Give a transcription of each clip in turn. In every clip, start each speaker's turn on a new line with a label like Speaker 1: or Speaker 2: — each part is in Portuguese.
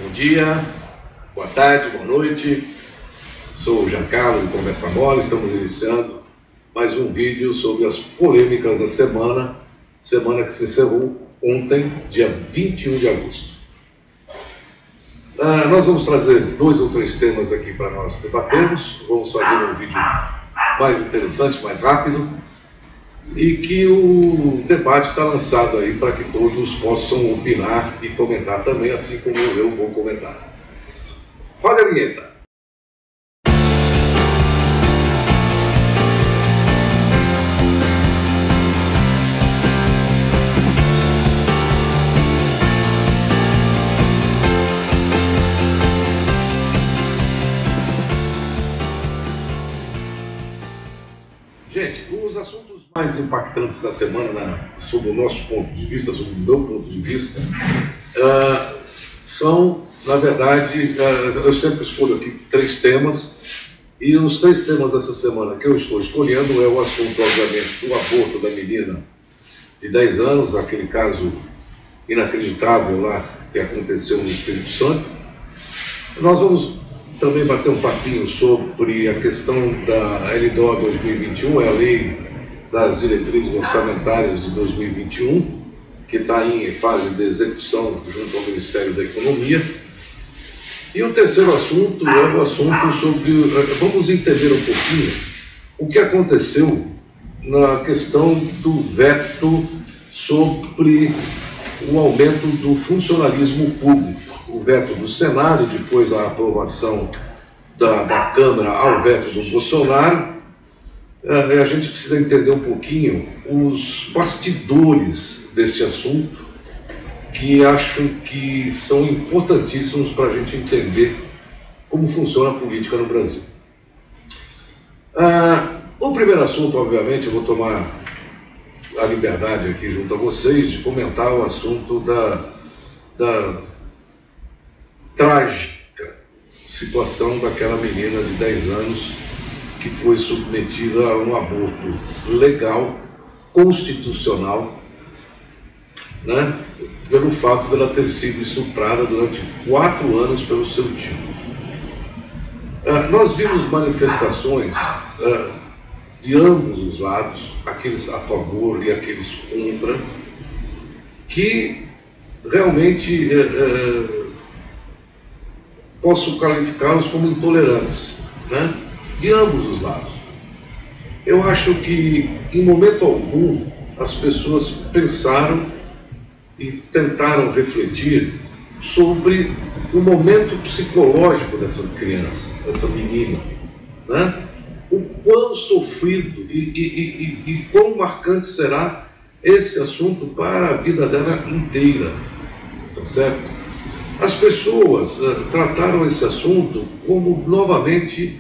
Speaker 1: Bom dia, boa tarde, boa noite. Sou o Giancarlo do Conversa Mole. Estamos iniciando mais um vídeo sobre as polêmicas da semana que se encerrou ontem, dia 21 de agosto. Nós vamos trazer 2 ou 3 temas aqui para nós debatermos. Vamos fazer um vídeo mais interessante, mais rápido, e que o debate está lançado aí para que todos possam opinar e comentar também, assim como eu vou comentar. Roda a vinheta. Gente, os assuntos mais impactantes da semana, sob o nosso ponto de vista, sob o meu ponto de vista, são, na verdade, eu sempre escolho aqui 3 temas, e os 3 temas dessa semana que eu estou escolhendo é o assunto, obviamente, do aborto da menina de 10 anos, aquele caso inacreditável lá que aconteceu no Espírito Santo. Nós vamos também bater um papinho sobre a questão da LDO 2021, é a Lei das Diretrizes Orçamentárias de 2021, que está em fase de execução junto ao Ministério da Economia. E o terceiro assunto é o assunto sobre... Vamos entender um pouquinho o que aconteceu na questão do veto sobre o aumento do funcionalismo público. O veto do Senado, depois a aprovação da Câmara ao veto do Bolsonaro. A gente precisa entender um pouquinho os bastidores deste assunto, que acho que são importantíssimos para a gente entender como funciona a política no Brasil. O primeiro assunto, obviamente, eu vou tomar a liberdade aqui junto a vocês de comentar o assunto da trágica situação daquela menina de 10 anos que foi submetida a um aborto legal, constitucional, né, pelo fato de ela ter sido estuprada durante 4 anos pelo seu tio. Nós vimos manifestações de ambos os lados, aqueles a favor e aqueles contra, que realmente posso qualificá-los como intolerantes, né? De ambos os lados. Eu acho que, em momento algum, as pessoas pensaram e tentaram refletir sobre o momento psicológico dessa criança, dessa menina, né? O quão sofrido e quão marcante será esse assunto para a vida dela inteira, tá certo? As pessoas trataram esse assunto como, novamente,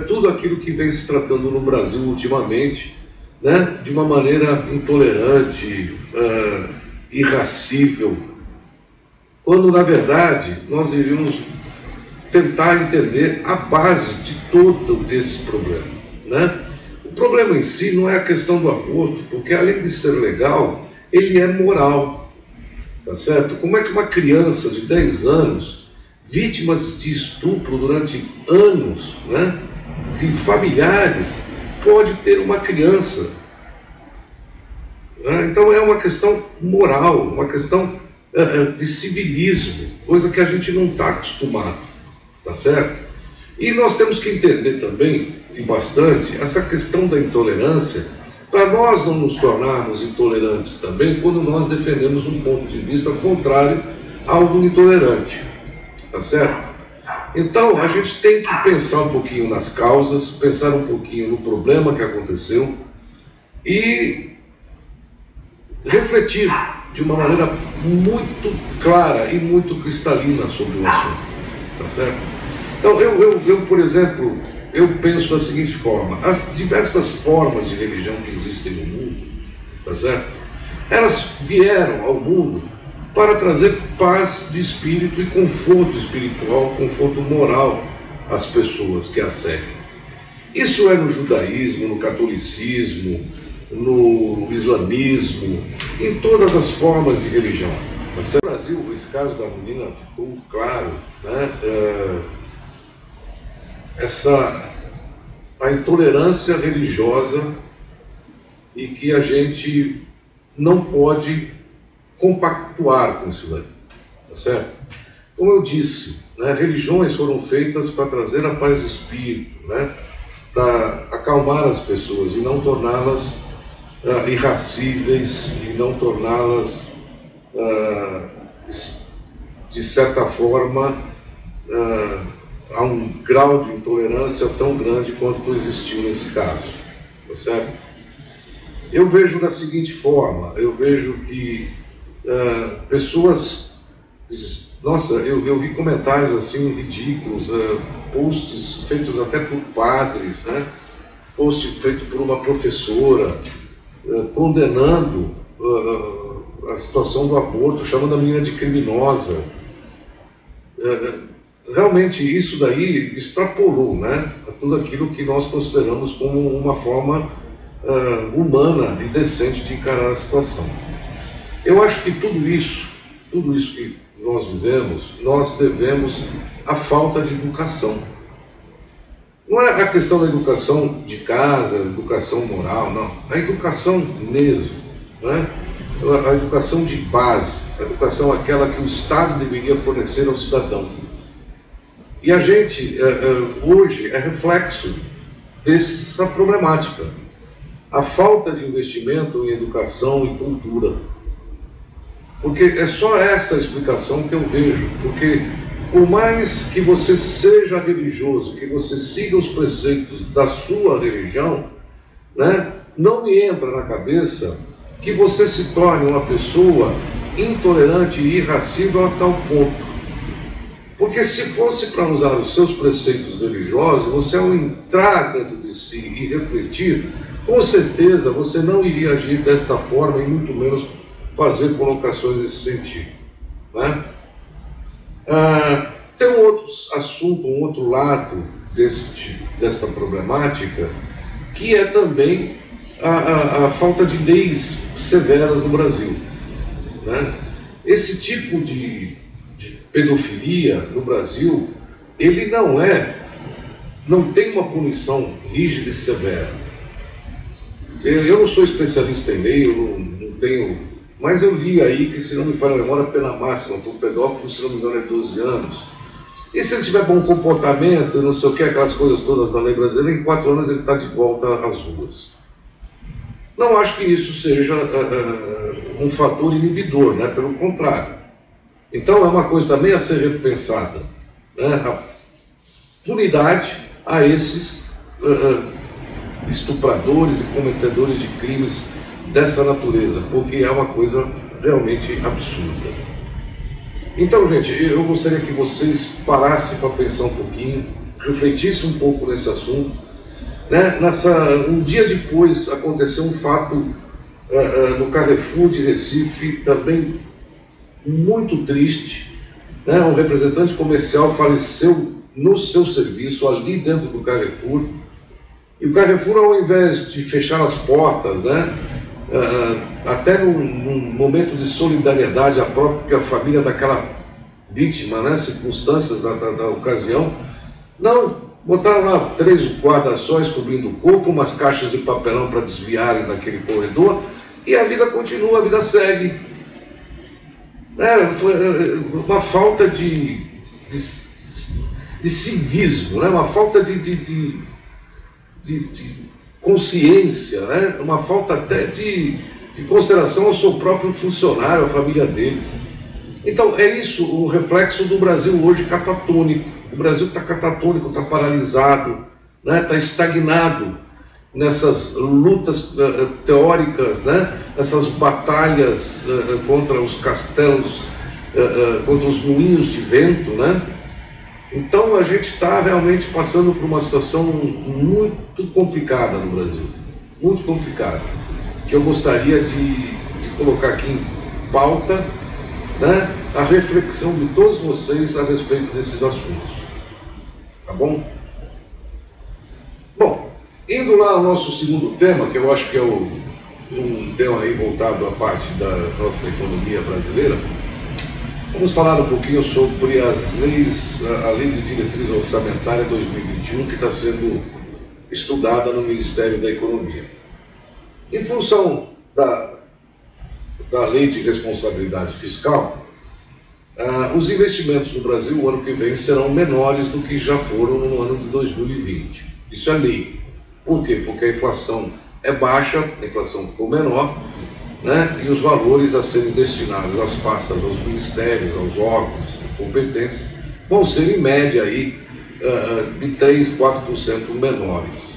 Speaker 1: tudo aquilo que vem se tratando no Brasil ultimamente, né, de uma maneira intolerante, irracível, quando, na verdade, nós deveríamos tentar entender a base de todo esse problema, né? O problema em si não é a questão do aborto, porque, além de ser legal, ele é moral. Tá certo? Como é que uma criança de 10 anos, vítima de estupro durante anos, né, de familiares, pode ter uma criança? Então é uma questão moral, uma questão de civilismo, coisa que a gente não está acostumado, tá certo? E nós temos que entender também, e bastante, essa questão da intolerância, para nós não nos tornarmos intolerantes também quando nós defendemos um ponto de vista contrário ao do intolerante, tá certo? Então, a gente tem que pensar um pouquinho nas causas, pensar um pouquinho no problema que aconteceu e refletir de uma maneira muito clara e muito cristalina sobre o assunto, tá certo? Então, eu por exemplo, eu penso da seguinte forma: as diversas formas de religião que existem no mundo, tá certo? Elas vieram ao mundo para trazer paz de espírito e conforto espiritual, conforto moral às pessoas que a seguem. Isso é no judaísmo, no catolicismo, no islamismo, em todas as formas de religião. No Brasil, esse caso da menina ficou claro, né? A intolerância religiosa e que a gente não pode compactuar com isso daí, tá certo? Como eu disse, né, religiões foram feitas para trazer a paz de espírito, né, para acalmar as pessoas e não torná-las irracíveis e não torná-las, de certa forma, a um grau de intolerância tão grande quanto existiu nesse caso, tá certo? Eu vejo da seguinte forma, eu vejo que pessoas, nossa, eu vi comentários assim ridículos, posts feitos até por padres, né? Post feito por uma professora, condenando a situação do aborto, chamando a menina de criminosa. Realmente isso daí extrapolou, né, a tudo aquilo que nós consideramos como uma forma humana e decente de encarar a situação. Eu acho que tudo isso que nós vivemos, nós devemos à falta de educação. Não é a questão da educação de casa, educação moral, não. A educação mesmo, né? A educação de base, a educação aquela que o Estado deveria fornecer ao cidadão. E a gente, hoje, é reflexo dessa problemática. A falta de investimento em educação e cultura. Porque é só essa explicação que eu vejo. Porque por mais que você seja religioso, que você siga os preceitos da sua religião, né, não me entra na cabeça que você se torne uma pessoa intolerante e irracível a tal ponto. Porque se fosse para usar os seus preceitos religiosos, você ao entrar dentro de si e refletir, com certeza você não iria agir desta forma e muito menos fazer colocações nesse sentido, né? Tem um outro assunto, um outro lado dessa problemática, que é também a falta de leis severas no Brasil, né? Esse tipo de pedofilia no Brasil, ele não tem uma punição rígida e severa. Eu não sou especialista em lei, eu não tenho, mas eu li aí que, se não me falha a memória, a pena máxima para um pedófilo, se não me engano, é 12 anos. E se ele tiver bom comportamento, não sei o que, aquelas coisas todas da lei brasileira, em 4 anos ele está de volta às ruas. Não acho que isso seja um fator inibidor, né? Pelo contrário. Então é uma coisa também a ser repensada, né? A punidade a esses estupradores e cometedores de crimes dessa natureza, porque é uma coisa realmente absurda. Então, gente, eu gostaria que vocês parassem para pensar um pouquinho, refletissem um pouco nesse assunto, né? Um dia depois aconteceu um fato no Carrefour de Recife, também muito triste, né? Um representante comercial faleceu no seu serviço, ali dentro do Carrefour, e o Carrefour, ao invés de fechar as portas, né? Até num momento de solidariedade à própria família daquela vítima, né? Circunstâncias da ocasião, não, botaram lá 3 guarda-sóis cobrindo o corpo, umas caixas de papelão para desviarem daquele corredor, e a vida continua, a vida segue. Foi uma falta de civismo, né? Uma falta de consciência, né? Uma falta até de consideração ao seu próprio funcionário, à família deles. Então é isso, o reflexo do Brasil hoje catatônico. O Brasil está catatônico, está paralisado, né? Está estagnado nessas lutas teóricas, né? Essas batalhas contra os castelos, contra os moinhos de vento, né? Então a gente está realmente passando por uma situação muito complicada no Brasil, muito complicada, que eu gostaria de colocar aqui em pauta, né? A reflexão de todos vocês a respeito desses assuntos, tá bom? Bom, indo lá ao nosso segundo tema, que eu acho que é um tema aí voltado à parte da nossa economia brasileira, Vamos falar um pouquinho sobre as leis, a Lei de Diretriz Orçamentária 2021, que está sendo estudada no Ministério da Economia. Em função da Lei de Responsabilidade Fiscal, os investimentos no Brasil o ano que vem serão menores do que já foram no ano de 2020. Isso é lei. Por quê? Porque a inflação é baixa, a inflação ficou menor, né? E os valores a serem destinados às pastas, aos ministérios, aos órgãos competentes, vão ser em média aí, de 3, 4% menores,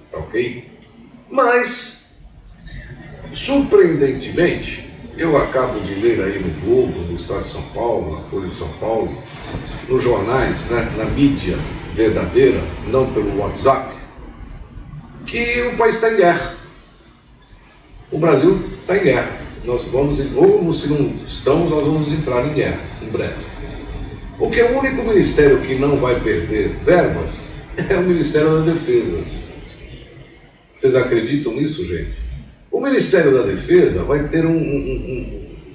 Speaker 1: tá ok? Mas, surpreendentemente, eu acabo de ler aí no Globo, no Estado de São Paulo, na Folha de São Paulo, nos jornais, né, na mídia verdadeira, não pelo WhatsApp, que o país está em guerra. O Brasil está em guerra. Nós vamos, ou se não estamos, nós vamos entrar em guerra em breve. Porque o único ministério que não vai perder verbas é o Ministério da Defesa. Vocês acreditam nisso, gente? O Ministério da Defesa vai ter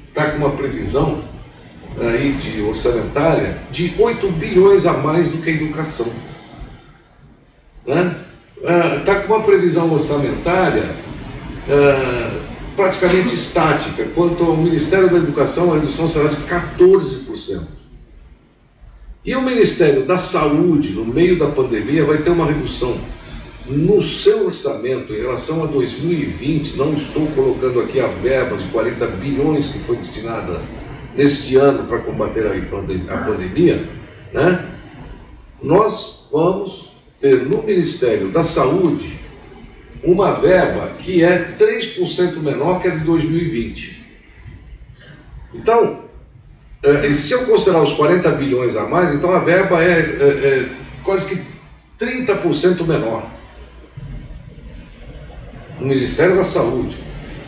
Speaker 1: está com uma previsão aí de orçamentária de 8 bilhões a mais do que a educação. Né? Está com uma previsão orçamentária praticamente estática. Quanto ao Ministério da Educação, a redução será de 14%. E o Ministério da Saúde, no meio da pandemia, vai ter uma redução no seu orçamento em relação a 2020. Não estou colocando aqui a verba de 40 bilhões que foi destinada neste ano para combater a pandemia, né? Nós vamos ter no Ministério da Saúde uma verba que é 3% menor que a de 2020. Então, se eu considerar os 40 bilhões a mais, então a verba é quase que 30% menor. No Ministério da Saúde.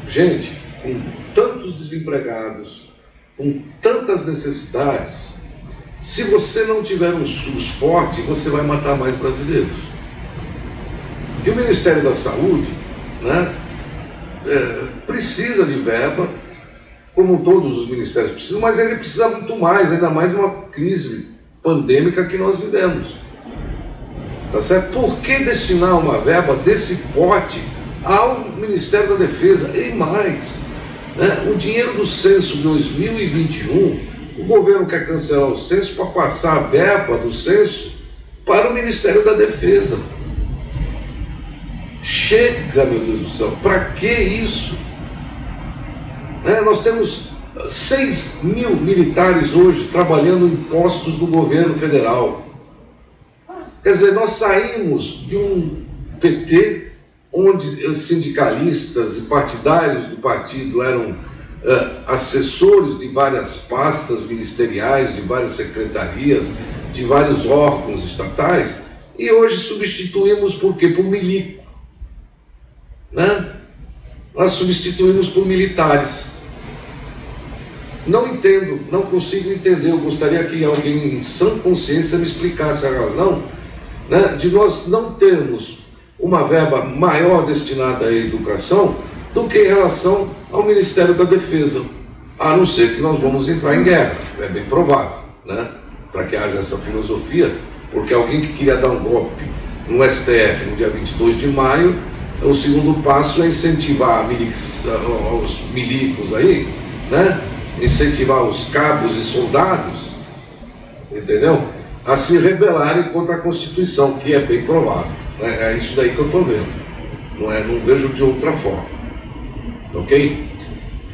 Speaker 1: Gente, com tantos desempregados, com tantas necessidades, se você não tiver um SUS forte, você vai matar mais brasileiros. E o Ministério da Saúde, né, precisa de verba, como todos os ministérios precisam, mas ele precisa muito mais, ainda mais numa crise pandêmica que nós vivemos. Tá certo? Por que destinar uma verba desse porte ao Ministério da Defesa? E mais, né, o dinheiro do censo 2021, o governo quer cancelar o censo para passar a verba do censo para o Ministério da Defesa. Chega, meu Deus do céu, para que isso? Né? Nós temos 6 mil militares hoje trabalhando em postos do governo federal. Quer dizer, nós saímos de um PT onde sindicalistas e partidários do partido eram assessores de várias pastas ministeriais, de várias secretarias, de vários órgãos estatais, e hoje substituímos por quê? Por milico. Né? Nós substituímos por militares. Não entendo, não consigo entender. Eu gostaria que alguém em sã consciência me explicasse a razão, né, de nós não termos uma verba maior destinada à educação do que em relação ao Ministério da Defesa, a não ser que nós vamos entrar em guerra. É bem provável, né, para que haja essa filosofia, porque alguém que queria dar um golpe no STF no dia 22 de maio, o segundo passo é incentivar os milicos aí, né? Incentivar os cabos e soldados, entendeu? A se rebelarem contra a Constituição, que é bem provável. Né? É isso daí que eu estou vendo. Não vejo de outra forma. Ok?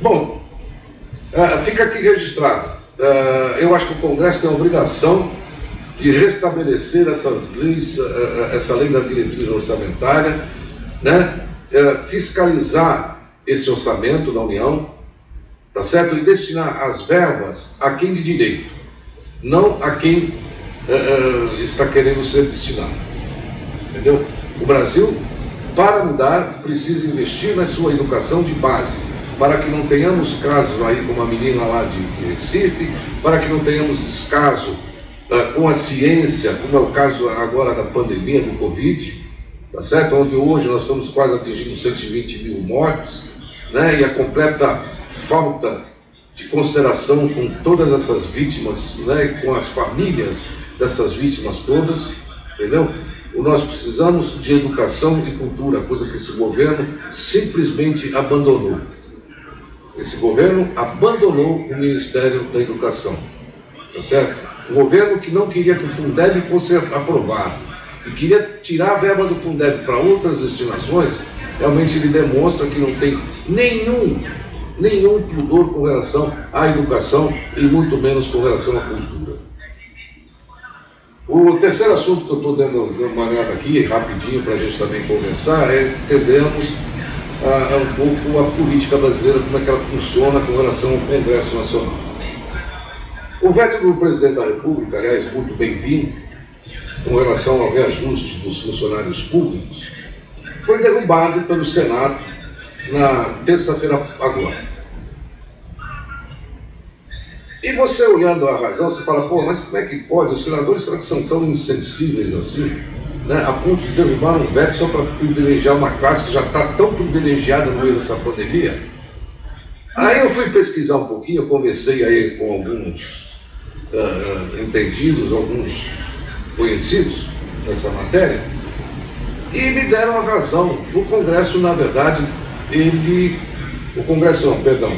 Speaker 1: Bom, fica aqui registrado. Eu acho que o Congresso tem a obrigação de restabelecer essas leis, essa lei da diretriz orçamentária, né? Fiscalizar esse orçamento da União, tá certo? E destinar as verbas a quem de direito, não a quem está querendo ser destinado. Entendeu? O Brasil, para mudar, precisa investir na sua educação de base, para que não tenhamos casos aí como a menina lá de Recife, para que não tenhamos descaso com a ciência, como é o caso agora da pandemia do Covid, tá certo? Onde hoje nós estamos quase atingindo 120 mil mortes, né? E a completa falta de consideração com todas essas vítimas, né, com as famílias dessas vítimas todas, entendeu? Nós precisamos de educação e cultura, coisa que esse governo simplesmente abandonou. Esse governo abandonou o Ministério da Educação, tá certo? Um governo que não queria que o Fundeb fosse aprovado e queria tirar a verba do Fundeb para outras destinações. Realmente ele demonstra que não tem nenhum pudor com relação à educação e muito menos com relação à cultura. O terceiro assunto que eu estou dando uma olhada aqui, rapidinho, para a gente também conversar, é entendermos um pouco a política brasileira, como é que ela funciona com relação ao Congresso Nacional. O veto do presidente da República, aliás, muito bem-vindo, com relação ao reajuste dos funcionários públicos, foi derrubado pelo Senado na terça-feira agora. E você olhando a razão, você fala, pô, mas como é que pode? Os senadores, será que são tão insensíveis assim, né, a ponto de derrubar um veto só para privilegiar uma classe que já está tão privilegiada no meio dessa pandemia? Aí eu fui pesquisar um pouquinho, eu conversei aí com alguns entendidos, alguns conhecidos nessa matéria, e me deram a razão. O Congresso, na verdade,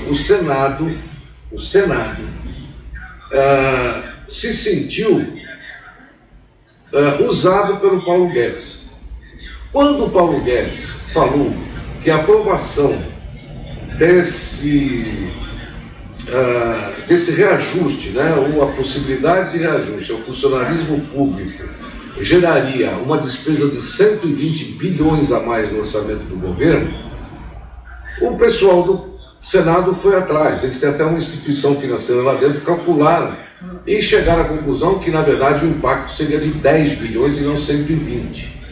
Speaker 1: o Senado se sentiu usado pelo Paulo Guedes. Quando o Paulo Guedes falou que a aprovação desse reajuste, né, ou a possibilidade de reajuste ao funcionalismo público geraria uma despesa de 120 bilhões a mais no orçamento do governo, o pessoal do Senado foi atrás. Eles têm até uma instituição financeira lá dentro, calcularam e chegaram à conclusão que, na verdade, o impacto seria de 10 bilhões e não 120.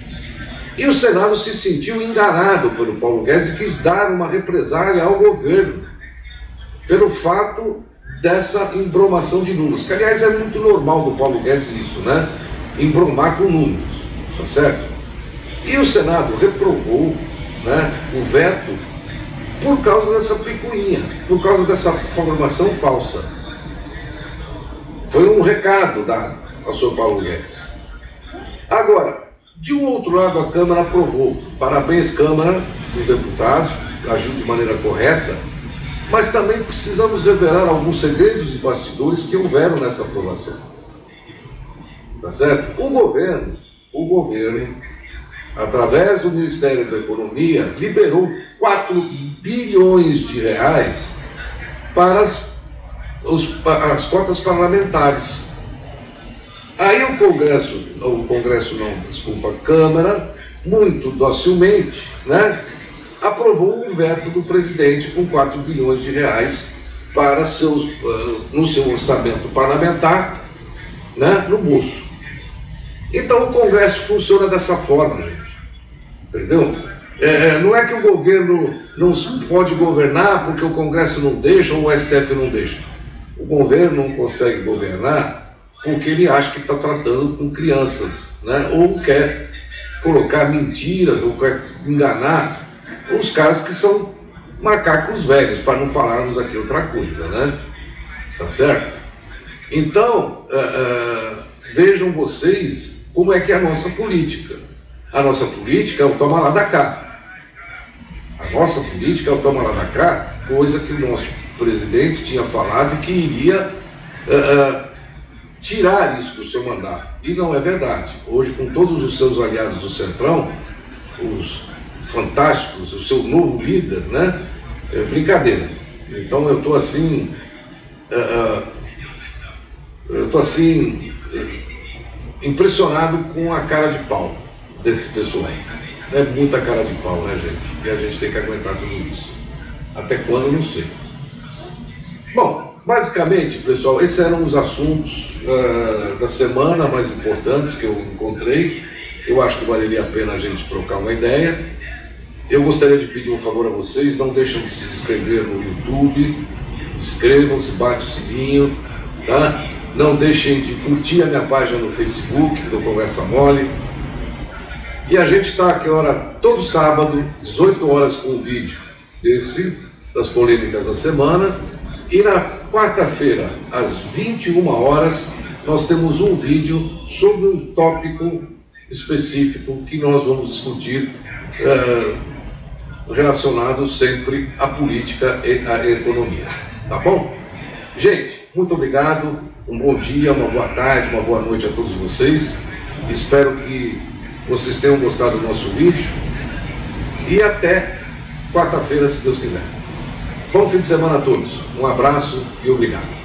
Speaker 1: E o Senado se sentiu enganado pelo Paulo Guedes e quis dar uma represália ao governo pelo fato dessa embromação de números, que, aliás, é muito normal do Paulo Guedes isso, né? Embromar com números, tá certo? E o Senado reprovou, né, o veto por causa dessa picuinha, por causa dessa formação falsa. Foi um recado dado ao senhor Paulo Guedes. Agora, de um outro lado, a Câmara aprovou. Parabéns, Câmara dos Deputados, agiu de maneira correta, mas também precisamos revelar alguns segredos e bastidores que houveram nessa aprovação. Tá certo? O governo, através do Ministério da Economia, liberou 4 bilhões de reais para as cotas parlamentares. Aí a Câmara, muito docilmente, né, aprovou o veto do presidente com 4 bilhões de reais para no seu orçamento parlamentar, né, no bolso. Então o Congresso funciona dessa forma, gente. Entendeu? Não é que o governo não pode governar porque o Congresso não deixa ou o STF não deixa. O governo não consegue governar porque ele acha que está tratando com crianças, né? Ou quer colocar mentiras, ou quer enganar os caras que são macacos velhos, para não falarmos aqui outra coisa, né? Tá certo? Então, vejam vocês como é que é a nossa política. A nossa política é o toma lá da cá. A nossa política é o toma lá da cá, coisa que o nosso presidente tinha falado que iria tirar isso do seu mandato. E não é verdade. Hoje, com todos os seus aliados do Centrão, os fantásticos, o seu novo líder, né? É brincadeira. Então eu estou assim... impressionado com a cara de pau desse pessoal. É muita cara de pau, né, gente? E a gente tem que aguentar tudo isso. Até quando, eu não sei. Bom, basicamente, pessoal, esses eram os assuntos da semana mais importantes que eu encontrei. Eu acho que valeria a pena a gente trocar uma ideia. Eu gostaria de pedir um favor a vocês, não deixem de se inscrever no YouTube, inscrevam-se, bate o sininho, tá? Não deixem de curtir a minha página no Facebook, do Conversa Mole. E a gente está aqui, todo sábado, 18 horas, com um vídeo das polêmicas da semana. E na quarta-feira, às 21 horas, nós temos um vídeo sobre um tópico específico que nós vamos discutir, relacionado sempre à política e à economia. Tá bom? Gente, muito obrigado, um bom dia, uma boa tarde, uma boa noite a todos vocês. Espero que vocês tenham gostado do nosso vídeo e até quarta-feira, se Deus quiser. Bom fim de semana a todos, um abraço e obrigado.